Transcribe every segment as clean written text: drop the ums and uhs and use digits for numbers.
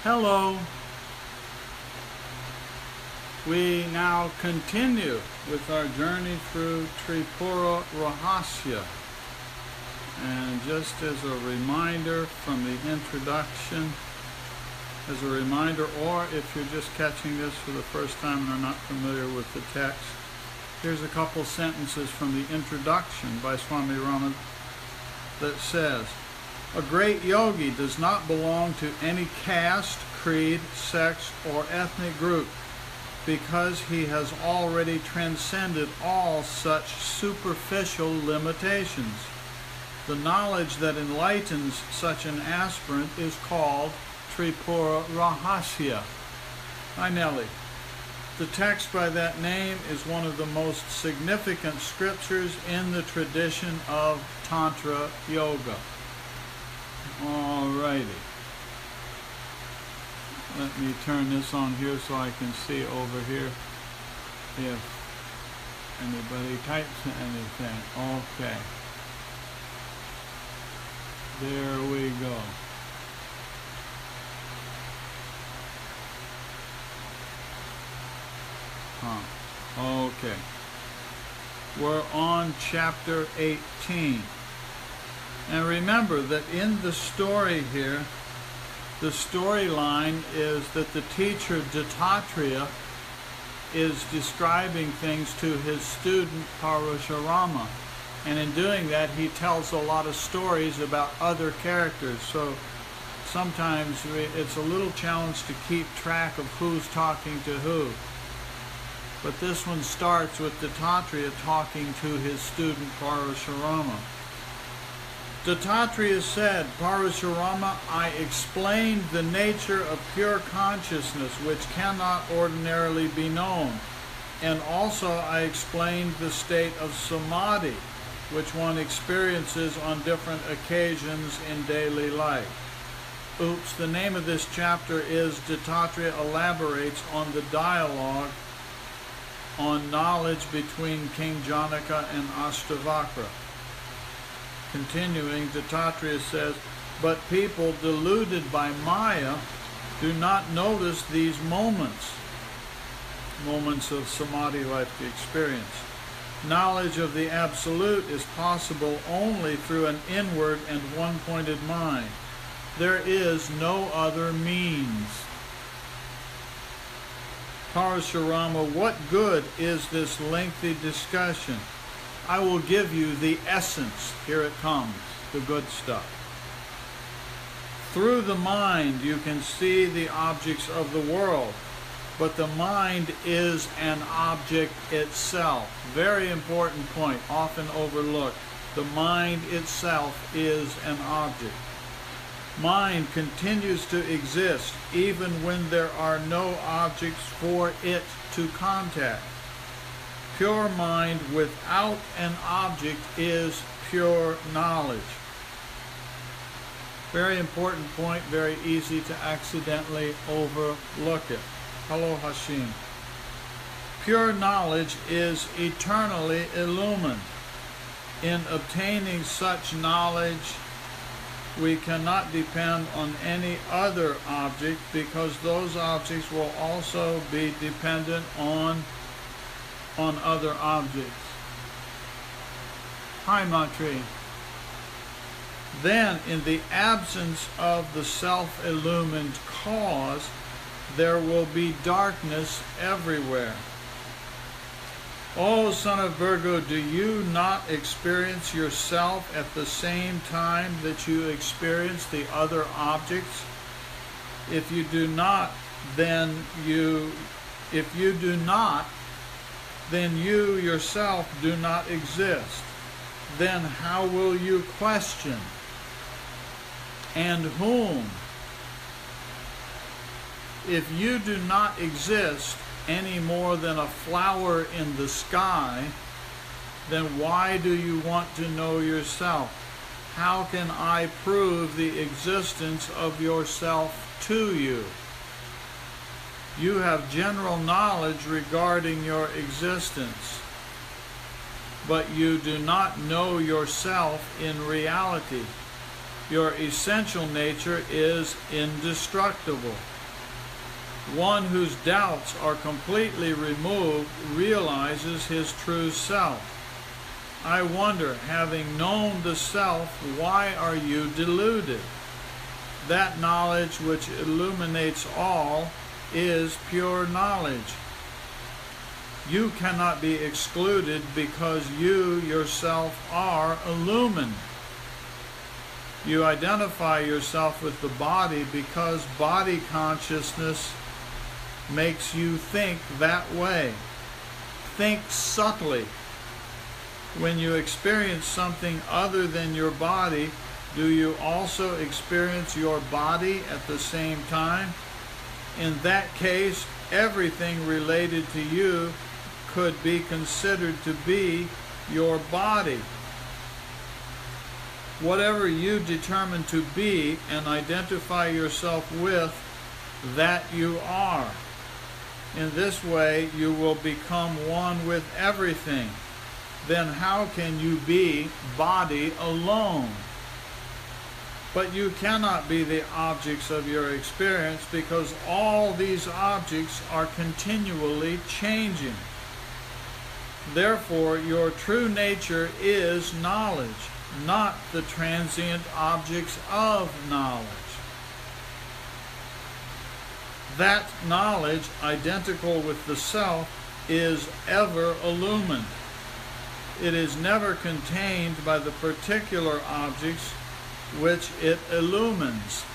Hello. We now continue with our journey through Tripura Rahasya. And just as a reminder from the introduction, or if you're just catching this for the first time and are not familiar with the text, here's a couple sentences from the introduction by Swami Rama that says, "A great yogi does not belong to any caste, creed, sex, or ethnic group because he has already transcended all such superficial limitations. The knowledge that enlightens such an aspirant is called Tripura Rahasya." Hi, Nellie. The text by that name is one of the most significant scriptures in the tradition of Tantra Yoga. Alrighty. Let me turn this on here so I can see over here if anybody types anything. Okay. There we go. Okay. We're on chapter 18. And remember that in the story here, the storyline is that the teacher Dattatreya is describing things to his student Parashurama. And in doing that, he tells a lot of stories about other characters. So sometimes it's a little challenge to keep track of who's talking to who. But this one starts with Dattatreya talking to his student Parashurama. Dattatreya said, "Parashurama, I explained the nature of pure consciousness which cannot ordinarily be known. And also I explained the state of samadhi, which one experiences on different occasions in daily life." Oops, the name of this chapter is Dattatreya elaborates on the dialogue on knowledge between King Janaka and Ashtavakra. Continuing, Dattatreya says, "But people deluded by Maya do not notice these moments of samadhi-like experience. Knowledge of the Absolute is possible only through an inward and one-pointed mind. There is no other means." Parashurama, what good is this lengthy discussion? I will give you the essence. Here it comes, the good stuff. Through the mind you can see the objects of the world, but the mind is an object itself. Very important point, often overlooked. The mind itself is an object. Mind continues to exist even when there are no objects for it to contact. Pure mind without an object is pure knowledge. Very important point, very easy to accidentally overlook it. Hello, Hashim. Pure knowledge is eternally illumined. In obtaining such knowledge, we cannot depend on any other object because those objects will also be dependent on other objects. Hi, Matri. Then, in the absence of the self-illumined cause, there will be darkness everywhere. O son of Virgo, do you not experience yourself at the same time that you experience the other objects? If you do not, then you yourself do not exist. Then how will you question? And whom? If you do not exist any more than a flower in the sky, then why do you want to know yourself? How can I prove the existence of yourself to you? You have general knowledge regarding your existence, but you do not know yourself in reality. Your essential nature is indestructible. One whose doubts are completely removed realizes his true self. I wonder, having known the self, why are you deluded? That knowledge which illuminates all is pure knowledge. You cannot be excluded because you yourself are illumined. You identify yourself with the body because body consciousness makes you think that way. Think subtly. When you experience something other than your body, do you also experience your body at the same time? In that case, everything related to you could be considered to be your body. Whatever you determine to be and identify yourself with, that you are. In this way, you will become one with everything. Then how can you be body alone? But you cannot be the objects of your experience because all these objects are continually changing. Therefore, your true nature is knowledge, not the transient objects of knowledge. That knowledge, identical with the self, is ever illumined. It is never contained by the particular objects which it illumines.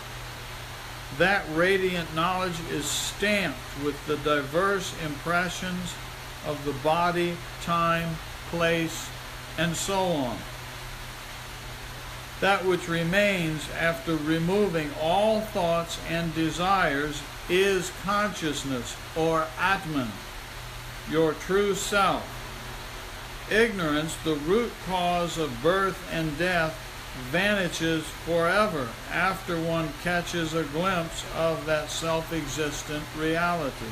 That radiant knowledge is stamped with the diverse impressions of the body, time, place, and so on. That which remains after removing all thoughts and desires is consciousness, or Atman, your true self. Ignorance, the root cause of birth and death, vanishes forever after one catches a glimpse of that self-existent reality.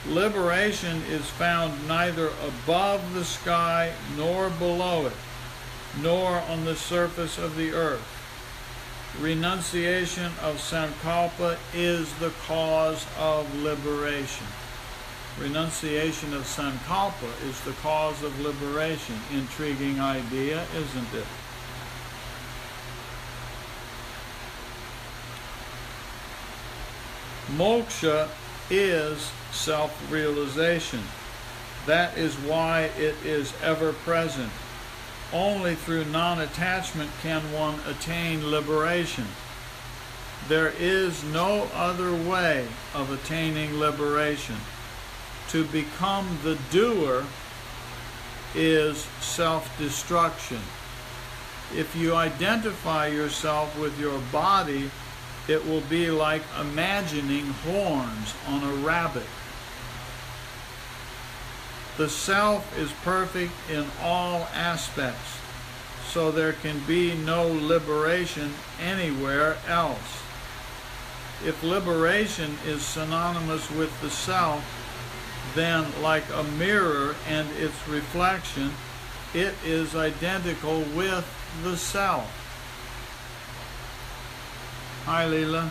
Liberation is found neither above the sky nor below it, nor on the surface of the earth. Renunciation of sankalpa is the cause of liberation. Renunciation of sankalpa is the cause of liberation. Intriguing idea, isn't it? Moksha is self-realization. That is why it is ever present. Only through non-attachment can one attain liberation. There is no other way of attaining liberation. To become the doer is self-destruction. If you identify yourself with your body, it will be like imagining horns on a rabbit. The self is perfect in all aspects, so there can be no liberation anywhere else. If liberation is synonymous with the self, then like a mirror and its reflection, it is identical with the self. Hi, Leela.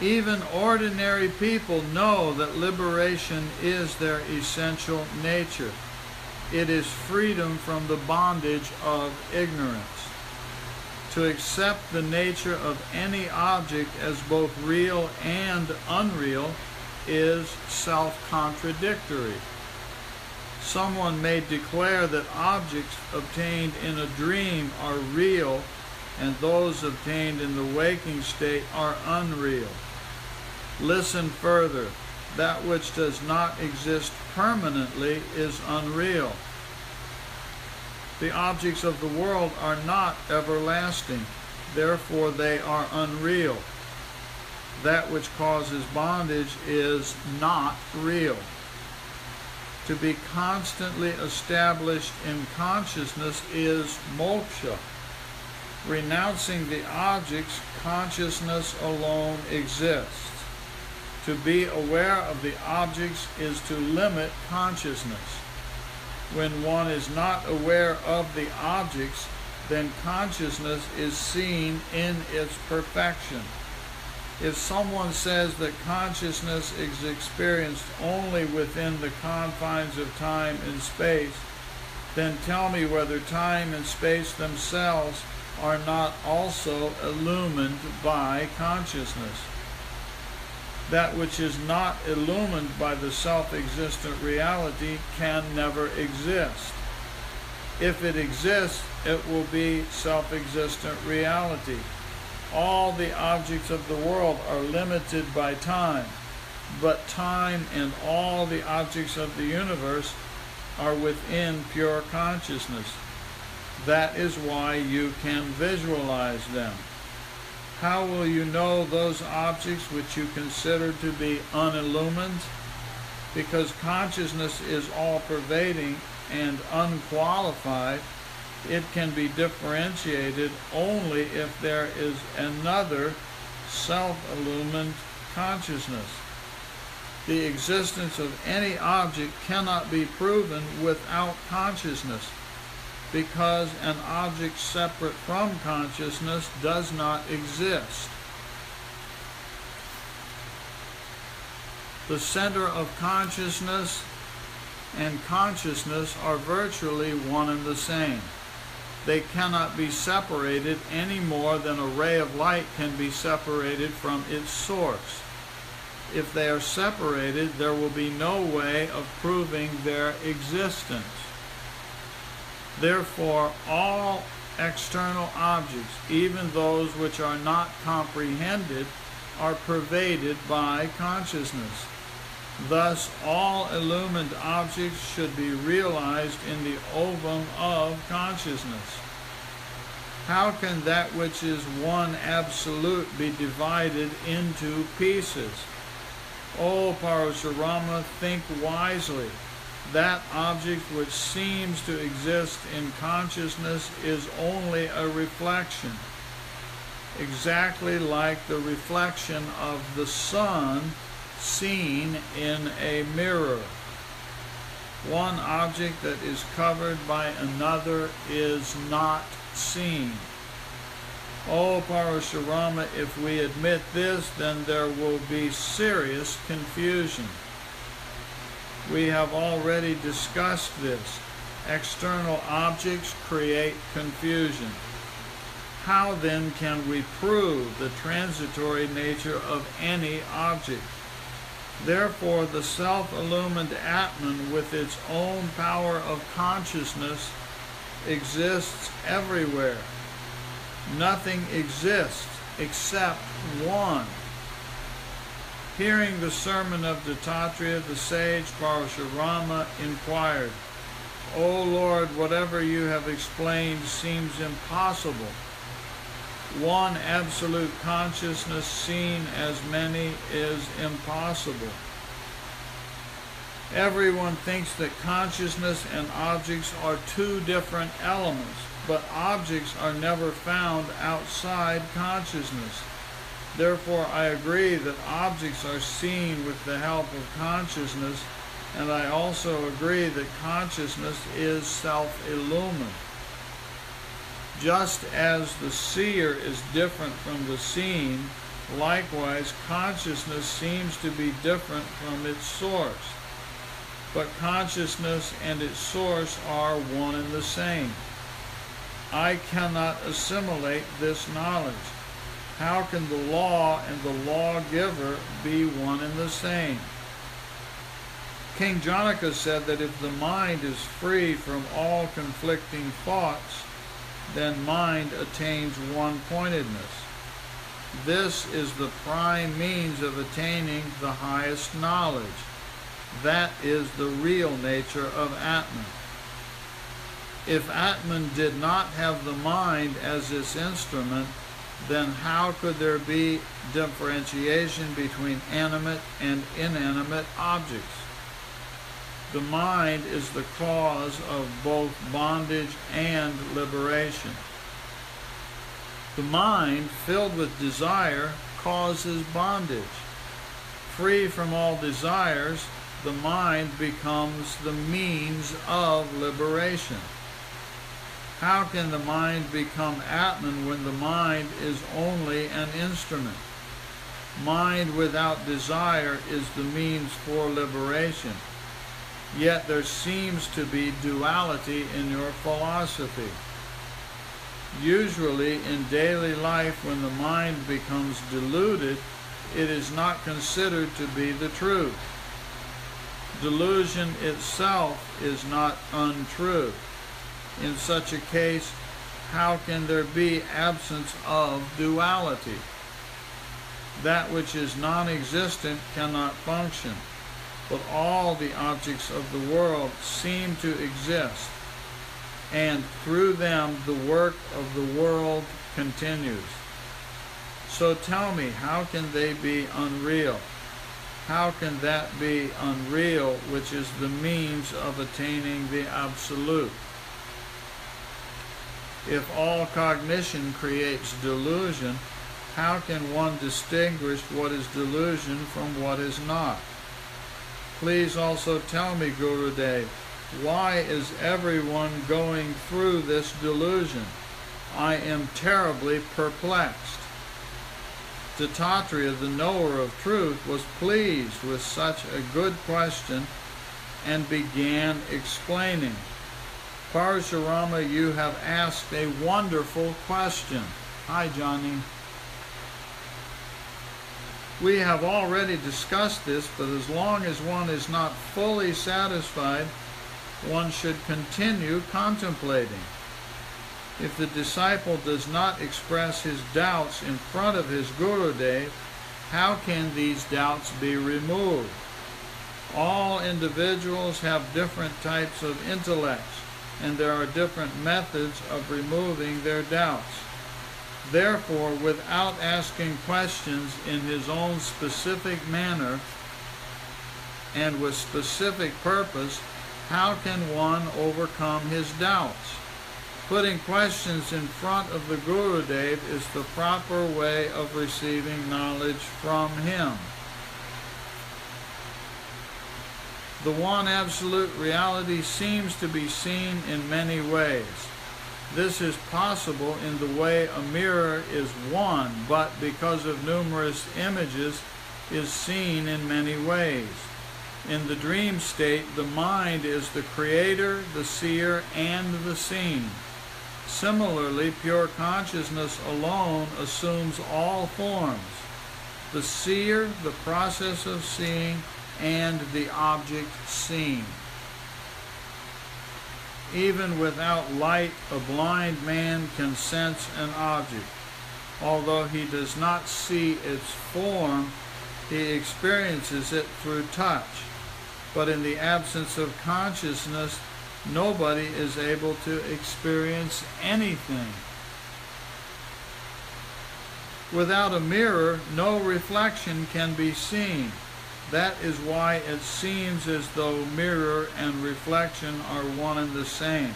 Even ordinary people know that liberation is their essential nature. It is freedom from the bondage of ignorance. To accept the nature of any object as both real and unreal is self-contradictory. Someone may declare that objects obtained in a dream are real and those obtained in the waking state are unreal. Listen further. That which does not exist permanently is unreal. The objects of the world are not everlasting, therefore they are unreal. That which causes bondage is not real. To be constantly established in consciousness is moksha. Renouncing the objects, consciousness alone exists. To be aware of the objects is to limit consciousness. When one is not aware of the objects, then consciousness is seen in its perfection. If someone says that consciousness is experienced only within the confines of time and space, then tell me whether time and space themselves are not also illumined by consciousness. That which is not illumined by the self-existent reality can never exist. If it exists, it will be self-existent reality. All the objects of the world are limited by time, but time and all the objects of the universe are within pure consciousness. That is why you can visualize them. How will you know those objects which you consider to be unillumined? Because consciousness is all-pervading and unqualified, it can be differentiated only if there is another self-illumined consciousness. The existence of any object cannot be proven without consciousness, because an object separate from consciousness does not exist. The center of consciousness and consciousness are virtually one and the same. They cannot be separated any more than a ray of light can be separated from its source. If they are separated, there will be no way of proving their existence. Therefore, all external objects, even those which are not comprehended, are pervaded by consciousness. Thus, all illumined objects should be realized in the ovum of consciousness. How can that which is one absolute be divided into pieces? O Parashurama, think wisely. That object which seems to exist in consciousness is only a reflection, exactly like the reflection of the sun seen in a mirror. One object that is covered by another is not seen. O Parashurama, if we admit this, then there will be serious confusion. We have already discussed this. External objects create confusion. How then can we prove the transitory nature of any object? Therefore, the self-illumined Atman, with its own power of consciousness, exists everywhere. Nothing exists except one. Hearing the sermon of Dattatreya, the sage Parashurama inquired, O Lord, whatever you have explained seems impossible. One absolute consciousness seen as many is impossible. Everyone thinks that consciousness and objects are two different elements, but objects are never found outside consciousness. Therefore, I agree that objects are seen with the help of consciousness, and I also agree that consciousness is self-illumined. Just as the seer is different from the seen, likewise consciousness seems to be different from its source. But consciousness and its source are one and the same. I cannot assimilate this knowledge. How can the law and the lawgiver be one and the same? King Janaka said that if the mind is free from all conflicting thoughts, then mind attains one-pointedness. This is the prime means of attaining the highest knowledge. That is the real nature of Atman. If Atman did not have the mind as its instrument, then how could there be differentiation between animate and inanimate objects? The mind is the cause of both bondage and liberation. The mind, filled with desire, causes bondage. Free from all desires, the mind becomes the means of liberation. How can the mind become Atman when the mind is only an instrument? Mind without desire is the means for liberation. Yet there seems to be duality in your philosophy. Usually in daily life, when the mind becomes deluded, it is not considered to be the truth. Delusion itself is not untrue. In such a case, how can there be absence of duality? That which is non-existent cannot function, but all the objects of the world seem to exist, and through them the work of the world continues. So tell me, how can they be unreal? How can that be unreal, which is the means of attaining the Absolute? If all cognition creates delusion, how can one distinguish what is delusion from what is not? Please also tell me, Gurudev, why is everyone going through this delusion? I am terribly perplexed. Dattatreya, the knower of truth, was pleased with such a good question and began explaining. Parashurama, you have asked a wonderful question. Hi, Johnny. We have already discussed this, but as long as one is not fully satisfied, one should continue contemplating. If the disciple does not express his doubts in front of his Gurudev, how can these doubts be removed? All individuals have different types of intellects, and there are different methods of removing their doubts. Therefore, without asking questions in his own specific manner and with specific purpose, how can one overcome his doubts? Putting questions in front of the Gurudev is the proper way of receiving knowledge from him. The one absolute reality seems to be seen in many ways. This is possible in the way a mirror is one, but because of numerous images, is seen in many ways. In the dream state, the mind is the creator, the seer, and the seen. Similarly, pure consciousness alone assumes all forms: the seer, the process of seeing, and the object seen. Even without light, a blind man can sense an object. Although he does not see its form, he experiences it through touch. But in the absence of consciousness, nobody is able to experience anything. Without a mirror, no reflection can be seen. That is why it seems as though mirror and reflection are one and the same.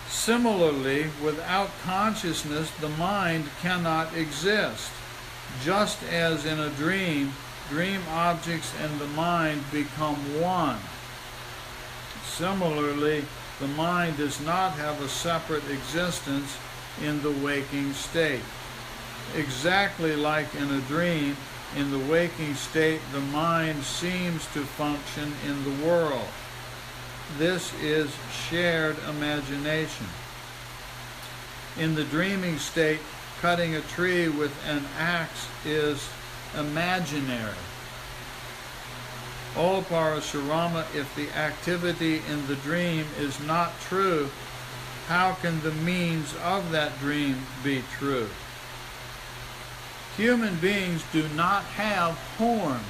Similarly, without consciousness, the mind cannot exist. Just as in a dream, dream objects and the mind become one. Similarly, the mind does not have a separate existence in the waking state. Exactly like in a dream, in the waking state, the mind seems to function in the world. This is shared imagination. In the dreaming state, cutting a tree with an axe is imaginary. O Parashurama, if the activity in the dream is not true, how can the means of that dream be true? Human beings do not have horns.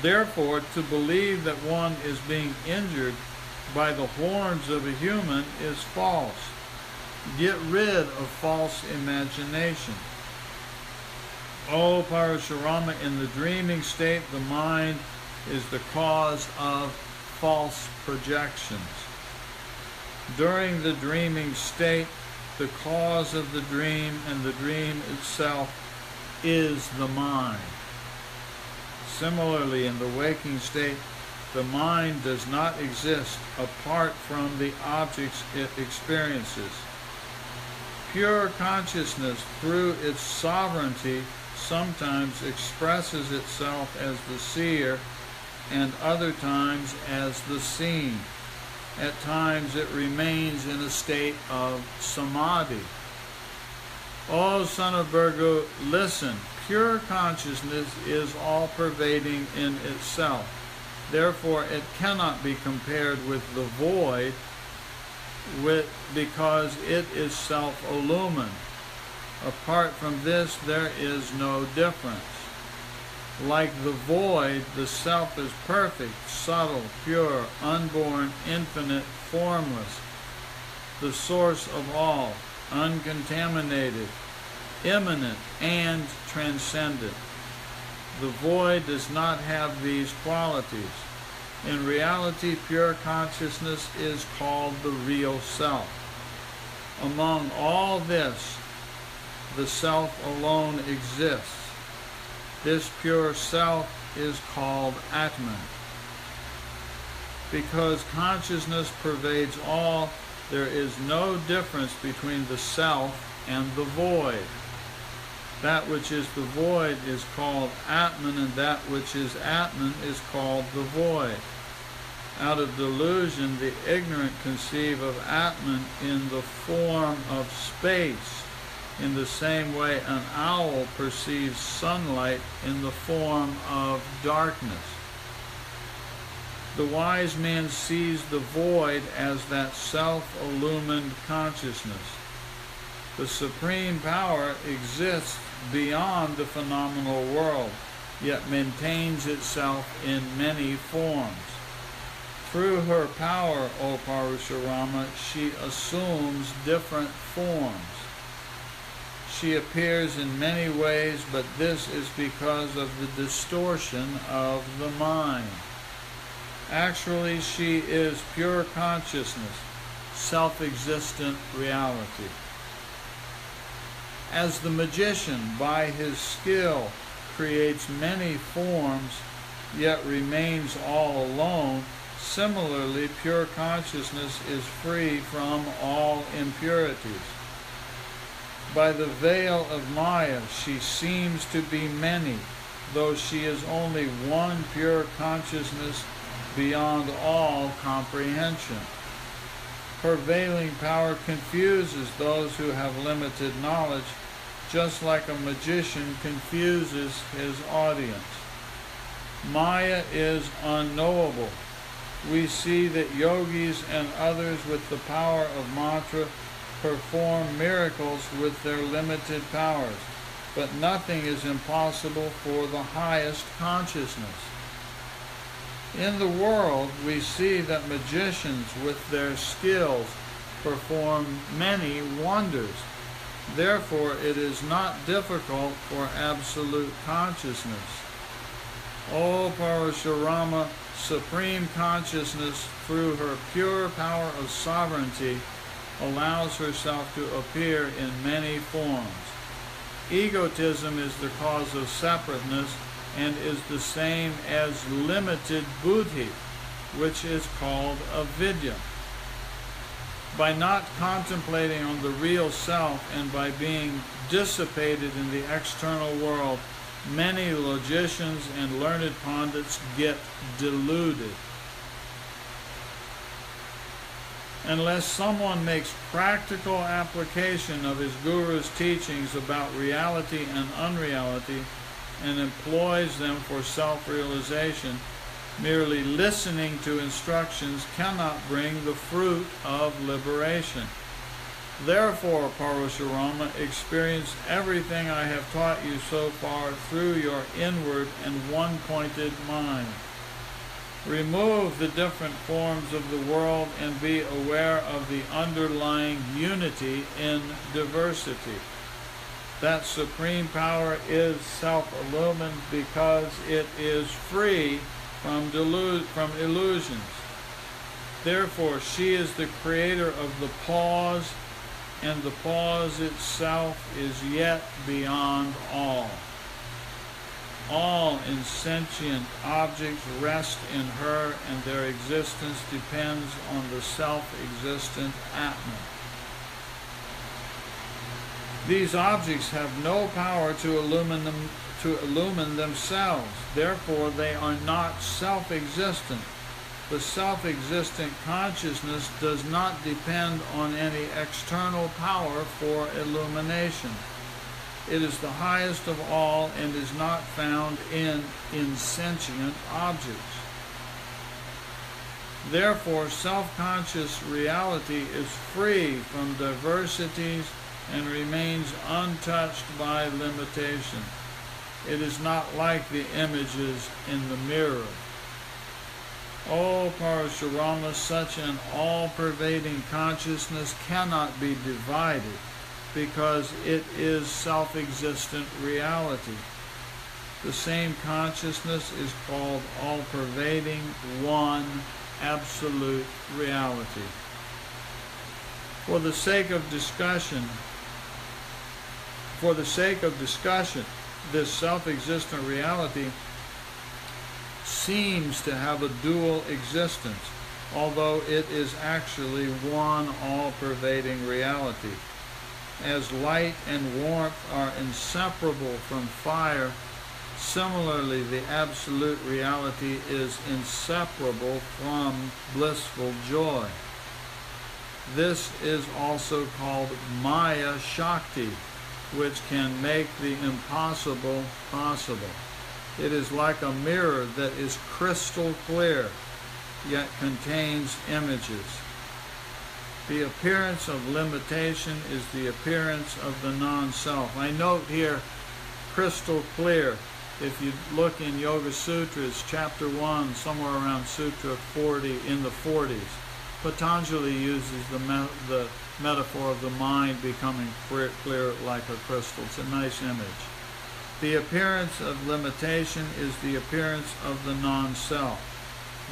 Therefore, to believe that one is being injured by the horns of a human is false. Get rid of false imagination. O Parashurama, in the dreaming state, the mind is the cause of false projections. During the dreaming state, the cause of the dream and the dream itself is the mind. Similarly, in the waking state, the mind does not exist apart from the objects it experiences. Pure consciousness, through its sovereignty, sometimes expresses itself as the seer and other times as the seen. At times it remains in a state of samadhi. O son of Bhrigu, listen. Pure consciousness is all-pervading in itself. Therefore, it cannot be compared with the void, because it is self-illumined. Apart from this, there is no difference. Like the void, the self is perfect, subtle, pure, unborn, infinite, formless, the source of all, uncontaminated, immanent, and transcendent. The void does not have these qualities. In reality, pure consciousness is called the real self. Among all this, the self alone exists. This pure self is called Atman. Because consciousness pervades all, there is no difference between the self and the void. That which is the void is called Atman, and that which is Atman is called the void. Out of delusion, the ignorant conceive of Atman in the form of space, in the same way an owl perceives sunlight in the form of darkness. The wise man sees the void as that self-illumined consciousness. The supreme power exists beyond the phenomenal world, yet maintains itself in many forms. Through her power, O Parashurama, she assumes different forms. She appears in many ways, but this is because of the distortion of the mind. Actually, she is pure consciousness, self-existent reality. As the magician, by his skill, creates many forms, yet remains all alone, similarly, pure consciousness is free from all impurities. By the veil of Maya, she seems to be many, though she is only one pure consciousness beyond all comprehension. Her veiling power confuses those who have limited knowledge, just like a magician confuses his audience. Maya is unknowable. We see that yogis and others with the power of mantra perform miracles with their limited powers, but nothing is impossible for the highest consciousness. In the world, we see that magicians with their skills perform many wonders. Therefore, it is not difficult for absolute consciousness. O Parashurama, supreme consciousness, through her pure power of sovereignty, allows herself to appear in many forms. Egotism is the cause of separateness and is the same as limited buddhi, which is called avidya. By not contemplating on the real self and by being dissipated in the external world, many logicians and learned pundits get deluded. Unless someone makes practical application of his guru's teachings about reality and unreality and employs them for self-realization, merely listening to instructions cannot bring the fruit of liberation. Therefore, Parashurama, experience everything I have taught you so far through your inward and one-pointed mind. Remove the different forms of the world and be aware of the underlying unity in diversity. That supreme power is self-illumined because it is free from illusions. Therefore, she is the creator of the pause, and the pause itself is yet beyond all. all insentient objects rest in her, and their existence depends on the self-existent Atman. These objects have no power to illumine themselves. Therefore, they are not self-existent. The self-existent consciousness does not depend on any external power for illumination. It is the highest of all and is not found in insentient objects. Therefore, self-conscious reality is free from diversities and remains untouched by limitation. It is not like the images in the mirror. O Parashurama, such an all-pervading consciousness cannot be divided, because it is self-existent reality. The same consciousness is called all-pervading, one, absolute reality. For the sake of discussion, this self-existent reality seems to have a dual existence, although it is actually one all-pervading reality. As light and warmth are inseparable from fire, similarly the absolute reality is inseparable from blissful joy. This is also called Maya Shakti, which can make the impossible possible. It is like a mirror that is crystal clear, yet contains images. The appearance of limitation is the appearance of the non-self. I note here, crystal clear. If you look in Yoga Sutras, chapter 1, somewhere around Sutra 40, in the 40s, Patanjali uses the metaphor of the mind becoming clear like a crystal. It's a nice image. The appearance of limitation is the appearance of the non-self.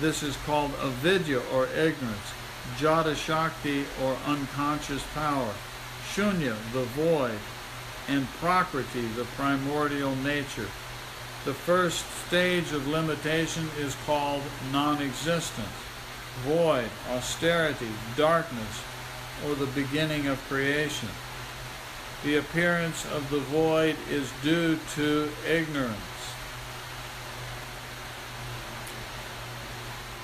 This is called avidya, or ignorance, jata shakti, or unconscious power, shunya, the void, and prakriti, the primordial nature. The first stage of limitation is called non-existence, void, austerity, darkness, or the beginning of creation. The appearance of the void is due to ignorance.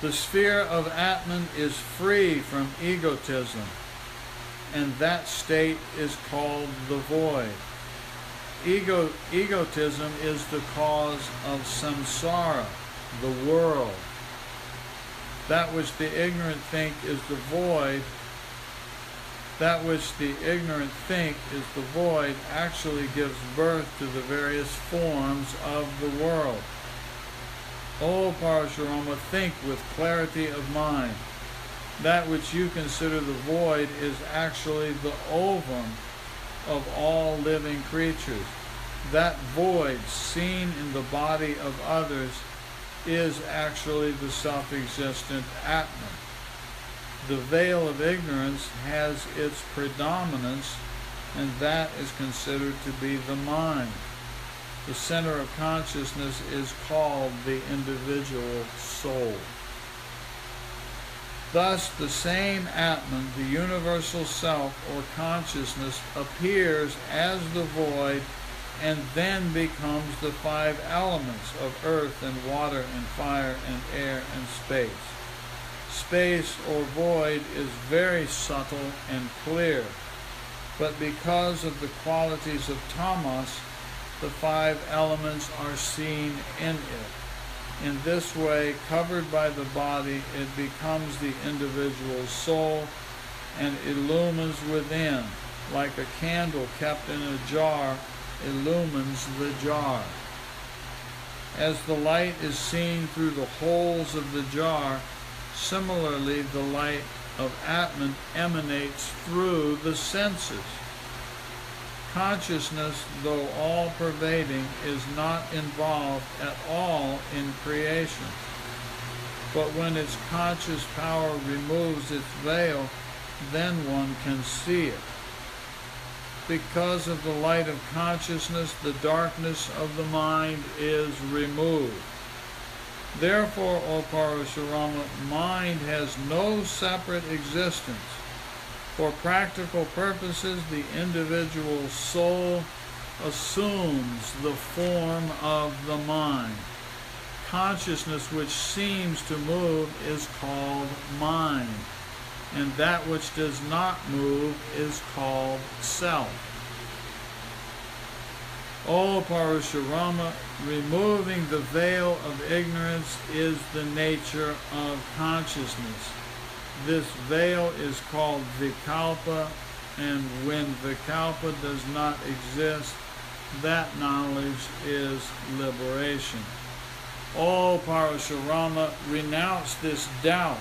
The sphere of Atman is free from egotism, and that state is called the void. Egotism is the cause of samsara, the world. That which the ignorant think is the void, actually gives birth to the various forms of the world. O Parashurama, think with clarity of mind. That which you consider the void is actually the ovum of all living creatures. That void, seen in the body of others, is actually the self-existent Atman. The veil of ignorance has its predominance, and that is considered to be the mind. The center of consciousness is called the individual soul. Thus, the same Atman, the universal self or consciousness, appears as the void and then becomes the five elements of earth and water and fire and air and space. Space or void is very subtle and clear, but because of the qualities of tamas, the five elements are seen in it. In this way, covered by the body, it becomes the individual soul and illumines within, like a candle kept in a jar illumines the jar. As the light is seen through the holes of the jar, similarly the light of Atman emanates through the senses. Consciousness, though all-pervading, is not involved at all in creation. But when its conscious power removes its veil, then one can see it. because of the light of consciousness, the darkness of the mind is removed. Therefore, O Parashurama, mind has no separate existence. For practical purposes, the individual soul assumes the form of the mind. Consciousness which seems to move is called mind, and that which does not move is called self. O Parashurama, removing the veil of ignorance is the nature of consciousness. This veil is called Vikalpa, and when Vikalpa does not exist, that knowledge is liberation. O Parashurama, renounce this doubt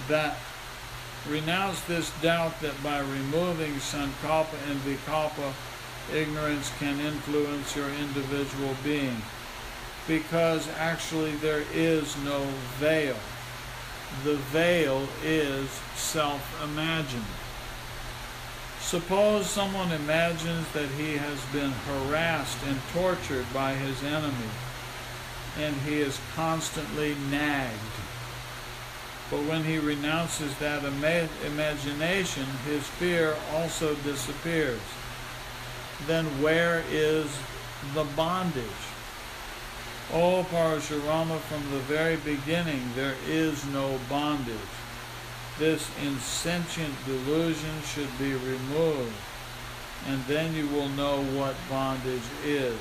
that by removing Sankalpa and Vikalpa, ignorance can influence your individual being, because actually there is no veil. The veil is self-imagined. Suppose someone imagines that he has been harassed and tortured by his enemy, and he is constantly nagged. But when he renounces that imagination, his fear also disappears. Then where is the bondage? O Parashurama, from the very beginning there is no bondage. This insentient delusion should be removed, and then you will know what bondage is.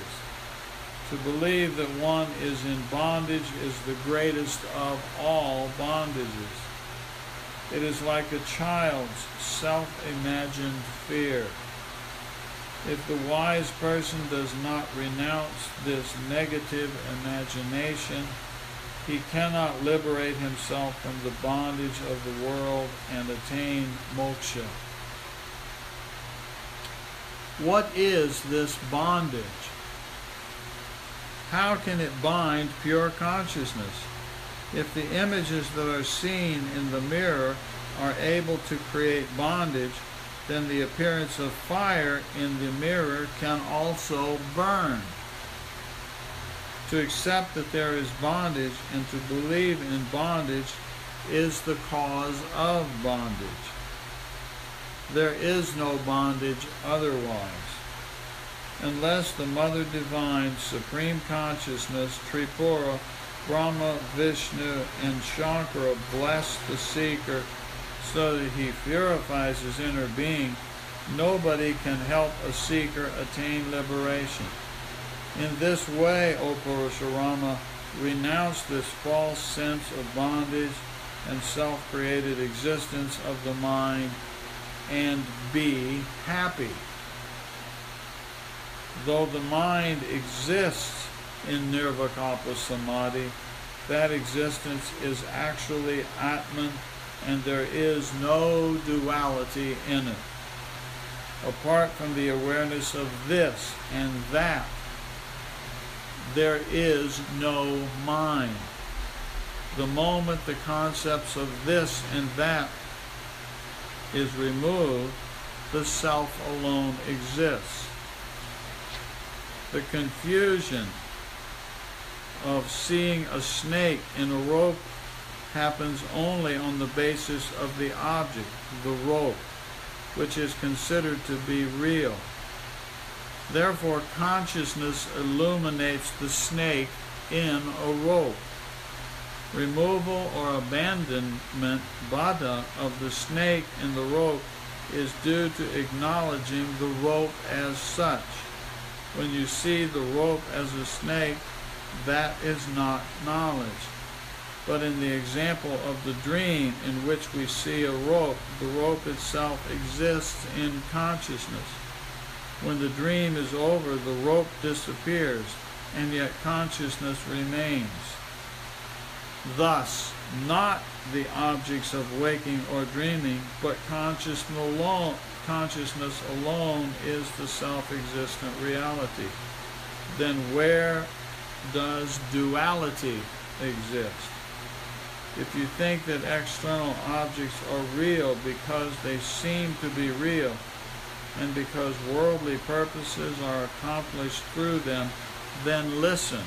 To believe that one is in bondage is the greatest of all bondages. It is like a child's self-imagined fear. If the wise person does not renounce this negative imagination, he cannot liberate himself from the bondage of the world and attain moksha. What is this bondage? How can it bind pure consciousness? If the images that are seen in the mirror are able to create bondage, then the appearance of fire in the mirror can also burn. To accept that there is bondage and to believe in bondage is the cause of bondage. There is no bondage otherwise. Unless the Mother Divine, Supreme Consciousness, Tripura, Brahma, Vishnu, and Shankara bless the seeker so that he purifies his inner being, nobody can help a seeker attain liberation. In this way, O Parashurama, renounce this false sense of bondage and self-created existence of the mind and be happy. Though the mind exists in Nirvikalpa Samadhi, that existence is actually Atman, and there is no duality in it. Apart from the awareness of this and that, there is no mind. The moment the concepts of this and that is removed, the self alone exists. The confusion of seeing a snake in a rope happens only on the basis of the object, the rope, which is considered to be real. Therefore, consciousness illuminates the snake in a rope. Removal or abandonment, bada, of the snake in the rope is due to acknowledging the rope as such. When you see the rope as a snake, that is not knowledge. But in the example of the dream in which we see a rope, the rope itself exists in consciousness. When the dream is over, the rope disappears, and yet consciousness remains. Thus, not the objects of waking or dreaming, but consciousness alone is the self-existent reality. Then where does duality exist? If you think that external objects are real because they seem to be real, and because worldly purposes are accomplished through them, then listen.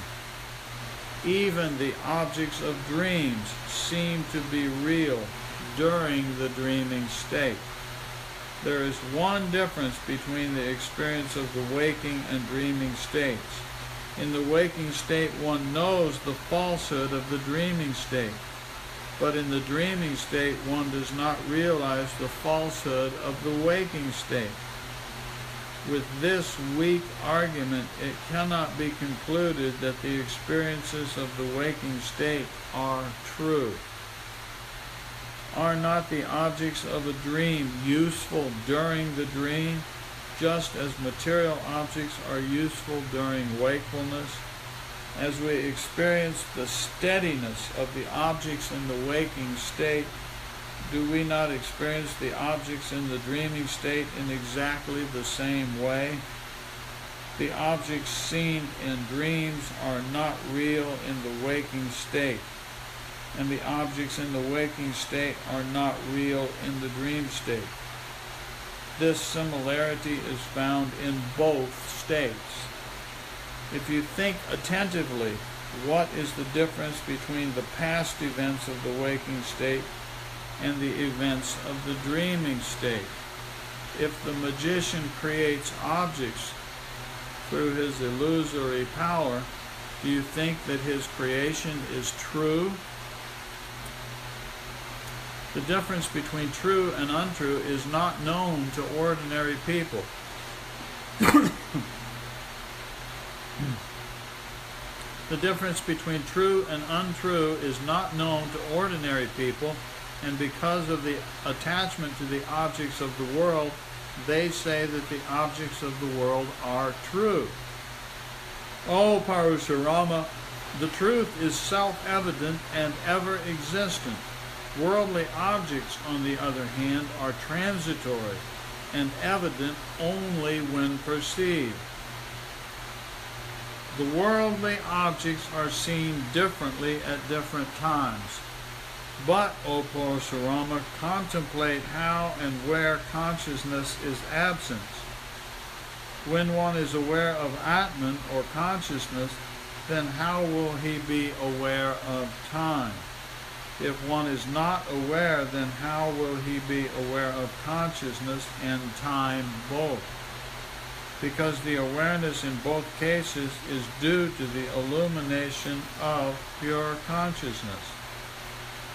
Even the objects of dreams seem to be real during the dreaming state. There is one difference between the experience of the waking and dreaming states. In the waking state, one knows the falsehood of the dreaming state, but in the dreaming state, one does not realize the falsehood of the waking state. With this weak argument, it cannot be concluded that the experiences of the waking state are true. Are not the objects of a dream useful during the dream, just as material objects are useful during wakefulness? As we experience the steadiness of the objects in the waking state, do we not experience the objects in the dreaming state in exactly the same way? The objects seen in dreams are not real in the waking state, and the objects in the waking state are not real in the dream state. This similarity is found in both states. If you think attentively, what is the difference between the past events of the waking state and the events of the dreaming state? If the magician creates objects through his illusory power, do you think that his creation is true? The difference between true and untrue is not known to ordinary people. The difference between true and untrue is not known to ordinary people, and because of the attachment to the objects of the world, they say that the objects of the world are true. Oh, Parashurama, the truth is self-evident and ever-existent. Worldly objects, on the other hand, are transitory and evident only when perceived. The worldly objects are seen differently at different times. But, O Parashurama, contemplate how and where consciousness is absent. When one is aware of Atman, or consciousness, then how will he be aware of time? If one is not aware, then how will he be aware of consciousness and time both? Because the awareness in both cases is due to the illumination of pure consciousness.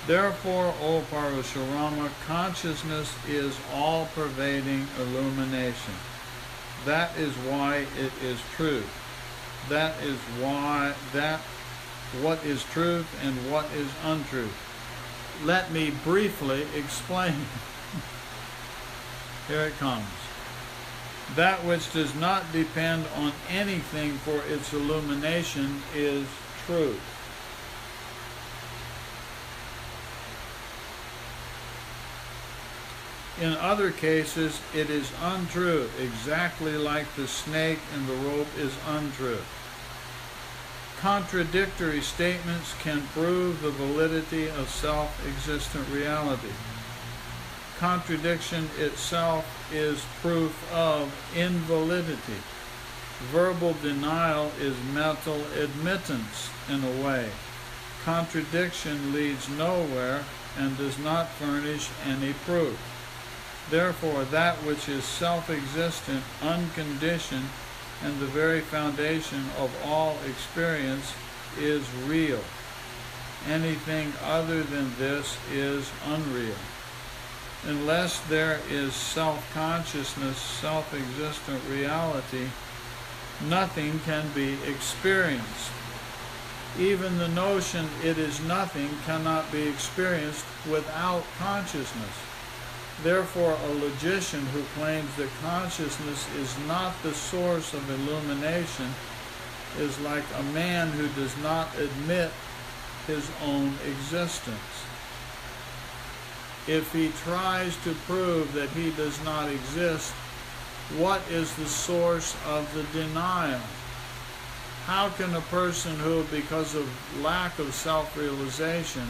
Therefore, O Parashurama, consciousness is all-pervading illumination. That is why it is truth. That is why what is truth and what is untruth. Let me briefly explain. Here it comes. That which does not depend on anything for its illumination is truth. In other cases, it is untrue, exactly like the snake in the rope is untrue. Contradictory statements can prove the validity of self-existent reality. Contradiction itself is proof of invalidity. Verbal denial is mental admittance in a way. Contradiction leads nowhere and does not furnish any proof. Therefore, that which is self-existent, unconditioned, and the very foundation of all experience is real. Anything other than this is unreal. Unless there is self-consciousness, self-existent reality, nothing can be experienced. Even the notion it is nothing cannot be experienced without consciousness. Therefore, a logician who claims that consciousness is not the source of illumination is like a man who does not admit his own existence. If he tries to prove that he does not exist, what is the source of the denial? How can a person who, because of lack of self-realization,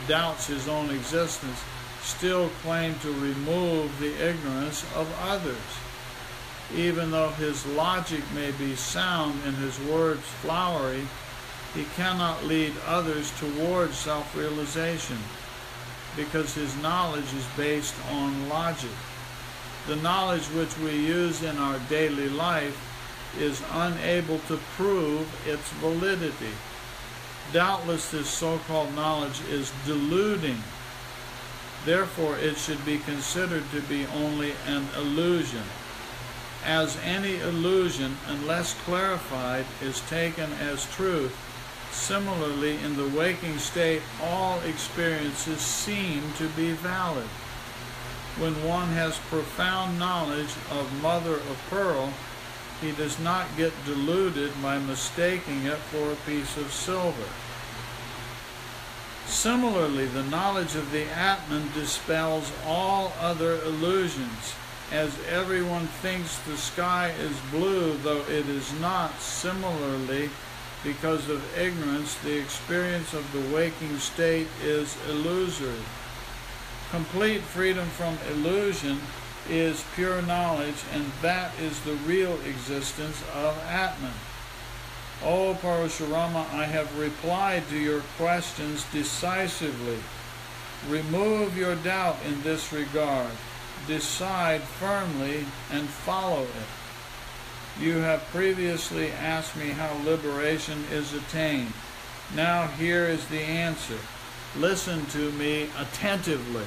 doubts his own existence, still claim to remove the ignorance of others. Even though his logic may be sound and his words flowery, he cannot lead others towards self-realization, because his knowledge is based on logic. The knowledge which we use in our daily life is unable to prove its validity. Doubtless this so-called knowledge is deluding. Therefore, it should be considered to be only an illusion. As any illusion, unless clarified, is taken as truth, similarly, in the waking state, all experiences seem to be valid. When one has profound knowledge of mother of pearl, he does not get deluded by mistaking it for a piece of silver. Similarly, the knowledge of the Atman dispels all other illusions, as everyone thinks the sky is blue, though it is not. Similarly, because of ignorance, the experience of the waking state is illusory. Complete freedom from illusion is pure knowledge, and that is the real existence of Atman. O Parashurama, I have replied to your questions decisively. Remove your doubt in this regard. Decide firmly and follow it. You have previously asked me how liberation is attained. Now here is the answer. Listen to me attentively.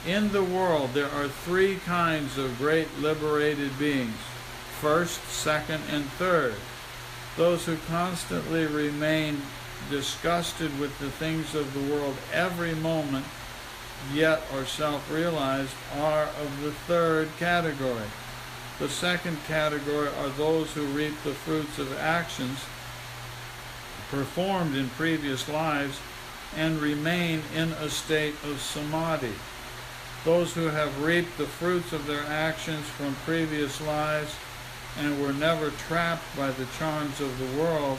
In the world there are three kinds of great liberated beings: first, second, and third. Those who constantly remain disgusted with the things of the world every moment, yet are self-realized, are of the third category. The second category are those who reap the fruits of actions performed in previous lives and remain in a state of samadhi. Those who have reaped the fruits of their actions from previous lives and were never trapped by the charms of the world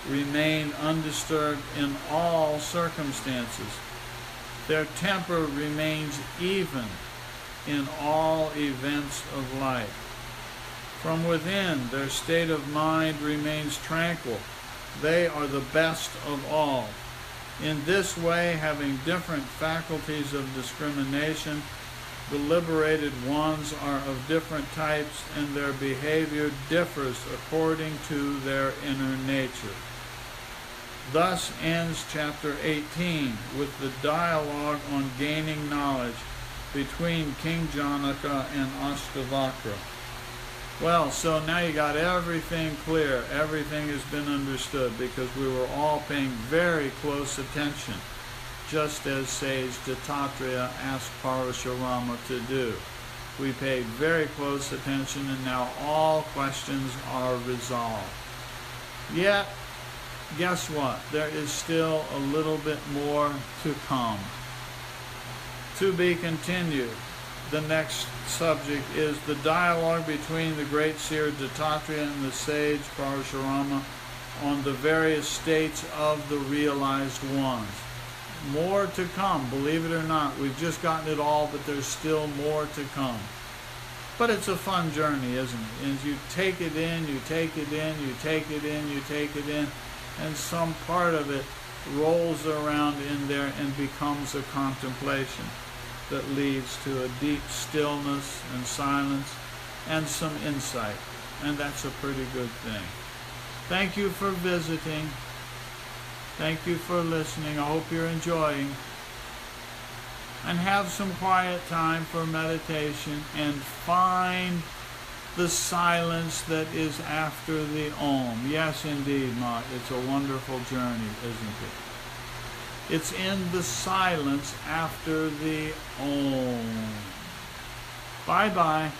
remain undisturbed in all circumstances. Their temper remains even in all events of life. From within, their state of mind remains tranquil. They are the best of all. In this way, having different faculties of discrimination, the liberated ones are of different types, and their behavior differs according to their inner nature. Thus ends chapter 18 with the dialogue on gaining knowledge between King Janaka and Ashtavakra. Well, so now you got everything clear. Everything has been understood because we were all paying very close attention, just as sage Dattatreya asked Parashurama to do. We paid very close attention, and now all questions are resolved. Yet, guess what? There is still a little bit more to come. To be continued. The next subject is the dialogue between the great seer Dattatreya and the sage Parashurama on the various states of the realized ones. More to come, believe it or not. We've just gotten it all, but there's still more to come. But it's a fun journey, isn't it? And you take it in, you take it in, you take it in, you take it in, and some part of it rolls around in there and becomes a contemplation that leads to a deep stillness and silence and some insight. And that's a pretty good thing. Thank you for visiting. Thank you for listening. I hope you're enjoying. And have some quiet time for meditation and find the silence that is after the Om. Yes, indeed, Ma. It's a wonderful journey, isn't it? It's in the silence after the Om. Bye-bye.